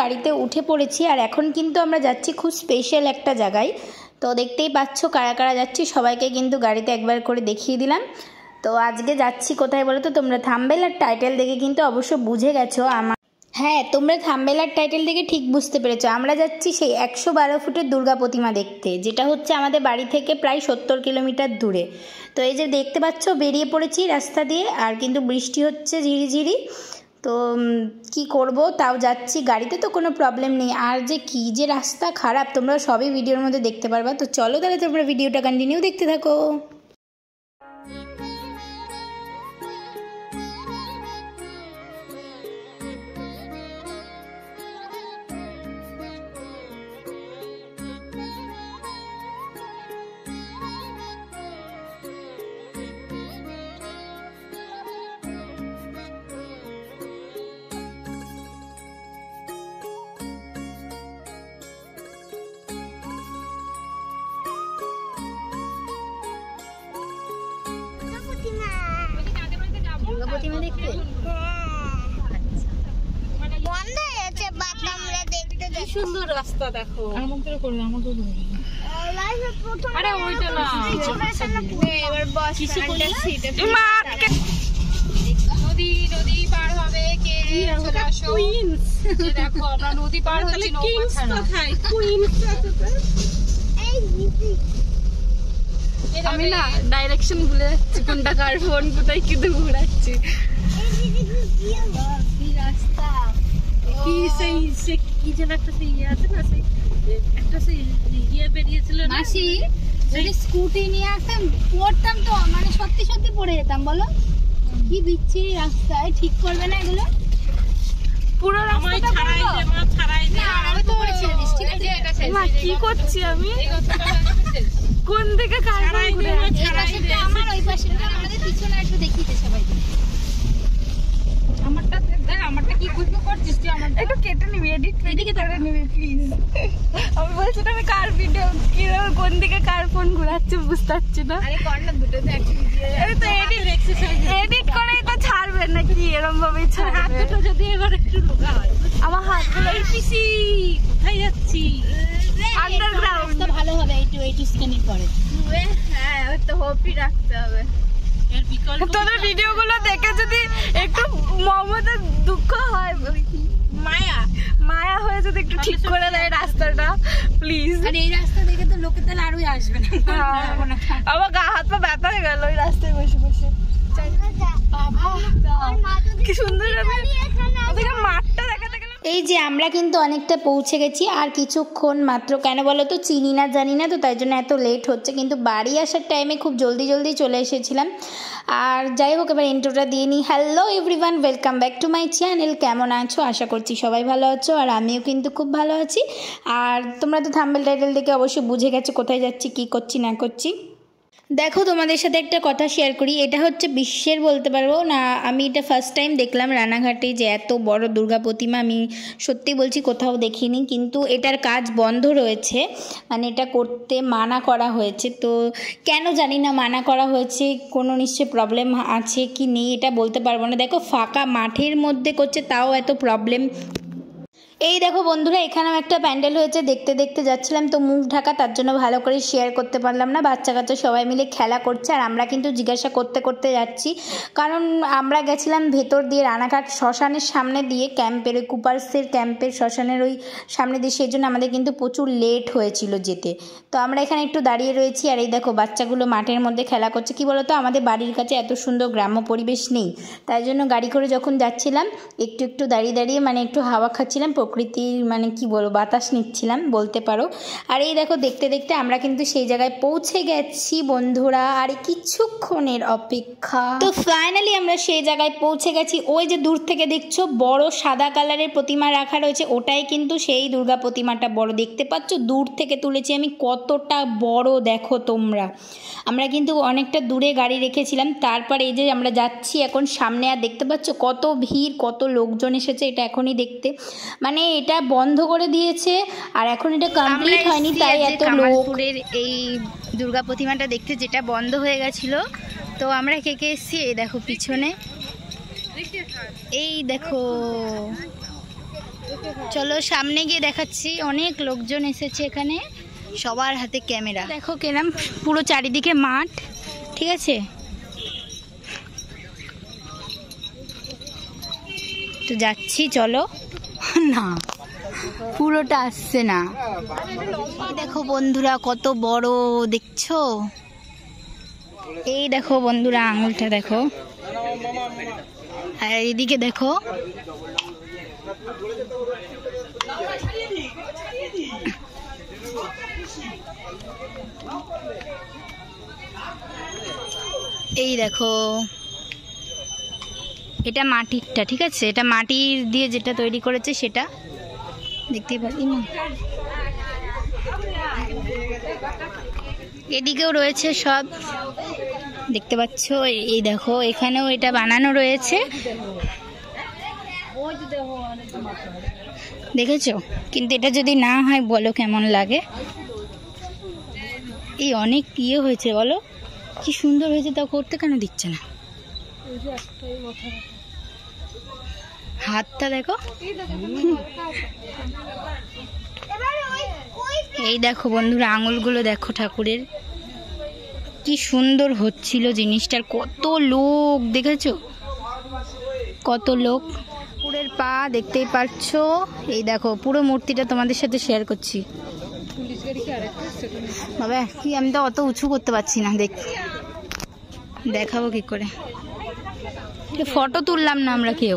গাড়িতে উঠে পড়েছি আর এখন কিন্তু আমরা যাচ্ছি খুব স্পেশাল একটা জায়গায়। তো দেখতেই পাচ্ছ কারা কারা যাচ্ছি, সবাইকে কিন্তু গাড়িতে একবার করে দেখিয়ে দিলাম। তো আজকে যাচ্ছি কোথায় বলো তো, তোমরা থাম্বনেল আর টাইটেল দেখে কিন্তু অবশ্য বুঝে গেছো। হ্যাঁ, তোমরা থাম্বনেল আর টাইটেল দেখে ঠিক বুঝতে পেরেছো, আমরা যাচ্ছি সেই 112 ফুটের দুর্গা প্রতিমা দেখতে, যেটা হচ্ছে আমাদের বাড়ি থেকে প্রায় 70 কিলোমিটার দূরে। তো এই যে দেখতে পাচ্ছ বেরিয়ে পড়েছি রাস্তা দিয়ে, আর কিন্তু বৃষ্টি হচ্ছে ঝিরিঝিরি। তো কি করব, তাও যাচ্ছি, গাড়িতে তো কোনো প্রবলেম নেই। আর যে কি যে রাস্তা খারাপ, তোমরা সবই ভিডিওর মধ্যে দেখতে পারবা। তো চলো তাহলে তোমরা ভিডিওটা কন্টিনিউ দেখতে থাকো। দুর্গা প্রতিমা দেখতে বন্ধ হয়েছে, বাট আমরা দেখতে যাচ্ছি। সুন্দর রাস্তা দেখো, আমাদের করে আমাদের আরে ওইটা না, এবার বাস কিছু বলেছি নদী নদী পার হবে কে চলে আসো। এই দেখো আমরা নদী পার হচ্ছি, কিংস কোথায় কুইন্স এই দিদি। আমি না ডাইরেকশন ভুলে যাচ্ছি, কোনটা কার ফোন কোথায় কিন্তু ঘোরাচ্ছি। কি রাস্তা, কি সেই কি যেন একটা ইয়ে আছে না, সেই একটা সেই ইয়ে বেরিয়েছিল না, মাসি যদি স্কুটি নিয়ে আসতাম পড়তাম তো মানে সত্যি সত্যি পড়ে যেতাম। বলো কি বিচ্ছিরি রাস্তায়, ঠিক করবে না এগুলো? পুরো রাস্তাটা ছাড়াই দে মা, ছাড়াই দে। আমি তো পড়ে ছেড়ে দিস, ঠিক আছে মা। কি করছি আমি, কোন দিকে কারবাই দে, ছাড়াই দে। আমার ওই পাশে আমাদের পিছনে একটু দেখিতে সবাইকে। আমারটা দেখ, আমারটা কি করছিস তুই? আমার একটু কেটে নিবি, এডিট এদিকে করে নিবি প্লিজ। আমি বলছি না আমি কার ভিডিও কি কোন দিকে কার ফোন ঘোরাচ্ছে বুঝতে পারছি না। আরে কর্নার দুটোতে একটা ভিডিও, এই তো এডিট করেই তো ছাড়বে নাকি, এরকম ভাবেই ছাড়বে। হাত দুটো যদি এবার একটু লোকা হয়, আমার হাতগুলো পিসি কোথায় যাচ্ছি? আন্ডারগ্রাউন্ড তো ভালো হবে, একটু স্ক্যানিং করে। হ্যাঁ ওই তো হোপই রাখতে হবে। তোদের ভিডিও গুলো দেখে যদি একটু মমতার দুঃখ হয়, মায়া মায়া হয়ে যদি একটু ঠিক করে দেয় রাস্তাটা প্লিজ। আর এই রাস্তা দেখে তো লোকে তাহলে আরোই আসবে না। আমার গা হাত পা ব্যথা হয়ে গেল ওই রাস্তায় বসে বসে। কি সুন্দর মাঠটা দেখাতে গেলাম। এই যে আমরা কিন্তু অনেকটা পৌঁছে গেছি, আর কিছুক্ষণ মাত্র। কেন বলো তো, চিনি না জানি না তো, তাই জন্য এত লেট হচ্ছে। কিন্তু বাড়ি আসার টাইমে খুব জলদি জলদি চলে এসেছিলাম। আর যাই হোক, এবার ইন্ট্রোটা দিয়ে নিই। Hello everyone, welcome back to my channel. কেমন আছো? আশা করছি সবাই ভালো আছো, আর আমিও কিন্তু খুব ভালো আছি। আর তোমরা তো থাম্বনেল টাইটেল দেখে অবশ্যই বুঝে গেছো কোথায় যাচ্ছি, কী করছি না করছি। দেখো তোমাদের সাথে একটা কথা শেয়ার করি, এটা হচ্ছে বিশ্বের বলতে পারবো না, আমি এটা ফার্স্ট টাইম দেখলাম রানাঘাটে যে এত বড় দুর্গা প্রতিমা। আমি সত্যি বলছি কোথাও দেখিনি, কিন্তু এটার কাজ বন্ধ রয়েছে, মানে এটা করতে মানা করা হয়েছে। তো কেন জানি না মানা করা হয়েছে, কোনো নিশ্চয়ই প্রবলেম আছে কি নেই এটা বলতে পারবো না। দেখো ফাঁকা মাঠের মধ্যে করছে, তাও এত প্রবলেম। এই দেখো বন্ধুরা, এখানেও একটা প্যান্ডেল হয়েছে, দেখতে দেখতে যাচ্ছিলাম, তো মুখ ঢাকা, তার জন্য ভালো করে শেয়ার করতে পারলাম না। বাচ্চা কাচ্চা সবাই মিলে খেলা করছে, আর আমরা কিন্তু জিজ্ঞাসা করতে করতে যাচ্ছি, কারণ আমরা গেছিলাম ভেতর দিয়ে রানাঘাট শ্মশানের সামনে দিয়ে, ক্যাম্পের ওই কুপার্সের ক্যাম্পের শ্মশানের ওই সামনে দিয়ে, সেই জন্য আমাদের কিন্তু প্রচুর লেট হয়েছিল যেতে। তো আমরা এখানে একটু দাঁড়িয়ে রয়েছি, আর এই দেখো বাচ্চাগুলো মাঠের মধ্যে খেলা করছে। কি বলতো, আমাদের বাড়ির কাছে এত সুন্দর গ্রাম্য পরিবেশ নেই, তাই জন্য গাড়ি করে যখন যাচ্ছিলাম একটু একটু দাঁড়িয়ে দাঁড়িয়ে মানে একটু হাওয়া খাচ্ছিলাম, প্রকৃতির মানে কি বলবো বাতাস নিচ্ছিলাম বলতে পারো। আর এই দেখো দেখতে দেখতে আমরা কিন্তু সেই জায়গায় পৌঁছে গেছি বন্ধুরা, আর কিছুক্ষণের অপেক্ষা। তো ফাইনালি আমরা সেই জায়গায় পৌঁছে গেছি। ওই যে দূর থেকে দেখছো বড় সাদা কালারের প্রতিমা রাখা রয়েছে, ওটাই কিন্তু সেই দুর্গা প্রতিমাটা। বড় দেখতে পাচ্ছ, দূর থেকে তুলেছি আমি, কতটা বড় দেখো তোমরা। আমরা কিন্তু অনেকটা দূরে গাড়ি রেখেছিলাম, তারপর এই যে আমরা যাচ্ছি এখন সামনে, আর দেখতে পাচ্ছ কত ভিড়, কত লোকজন এসেছে এটা এখনই দেখতে। মানে এটা বন্ধ করে দিয়েছে, আর এখন এটা কমপ্লিট হয়নি, তাই এত লোকের এই দুর্গা প্রতিমাটা দেখতে, যেটা বন্ধ হয়ে গেছিল। তো আমরা কে কে এসেছি, এই দেখো পিছনে, এই দেখো চলো সামনে গিয়ে দেখাচ্ছি। অনেক লোকজন এসেছে এখানে, সবার হাতে ক্যামেরা। দেখো কেরাম পুরো চারিদিকে মাঠ, ঠিক আছে। তো যাচ্ছি, চলো। না পুরোটা আসছে না। দেখো বন্ধুরা কত বড়, দেখছো? এই দেখো বন্ধুরা আঙুলটা দেখো, আর এইদিকে দেখো। এই দেখো, এটা মাটিরটা, ঠিক আছে। এটা মাটির দিয়ে যেটা তৈরি করেছে সেটা দেখতেই পাচ্ছি। এদিকেও রয়েছে সব, দেখতে পাচ্ছ। এই দেখো এখানেও এটা বানানো রয়েছে, দেখেছো? কিন্তু এটা যদি না হয় বলো কেমন লাগে? এই অনেক ইয়ে হয়েছে, বলো কি সুন্দর হয়েছে, তাও করতে কেন দিচ্ছে না? হাতটা দেখো। এই দেখো বন্ধুরা আঙুলগুলো দেখো ঠাকুরের, কি সুন্দর হচ্ছিল জিনিসটার। কত লোক দেখেছো, কত লোক। ঠাকুরের পা দেখতেই পাচ্ছো। এই দেখো পুরো মূর্তিটা তোমাদের সাথে শেয়ার করছি। বাবা কি, আমি তো অত উঁচু করতে পারছি না, দেখাবো কি করে? ফটো তুললাম না আমরা কেউ।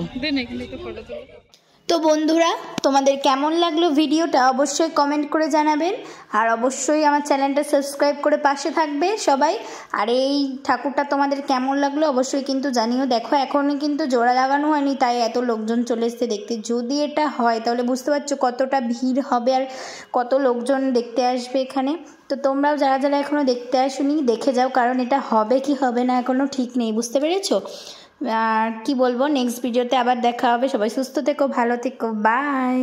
তো বন্ধুরা তোমাদের কেমন লাগলো ভিডিওটা অবশ্যই কমেন্ট করে জানাবেন, আর অবশ্যই আমার চ্যানেলটা সাবস্ক্রাইব করে পাশে থাকবে সবাই। আর এই ঠাকুরটা তোমাদের কেমন লাগলো অবশ্যই কিন্তু জানিও। দেখো এখনই কিন্তু জোড়া লাগানো হয়নি, তাই এত লোকজন চলে এসছে দেখতে। যদি এটা হয় তাহলে বুঝতে পারছো কতটা ভিড় হবে আর কত লোকজন দেখতে আসবে এখানে। তো তোমরাও যারা যারা এখনও দেখতে আসোনি দেখে যাও, কারণ এটা হবে কি হবে না এখনও ঠিক নেই, বুঝতে পেরেছো? আর কি বলবো, নেক্সট ভিডিওতে আবার দেখা হবে। সবাই সুস্থ থেকো, ভালো থেকো, বাই।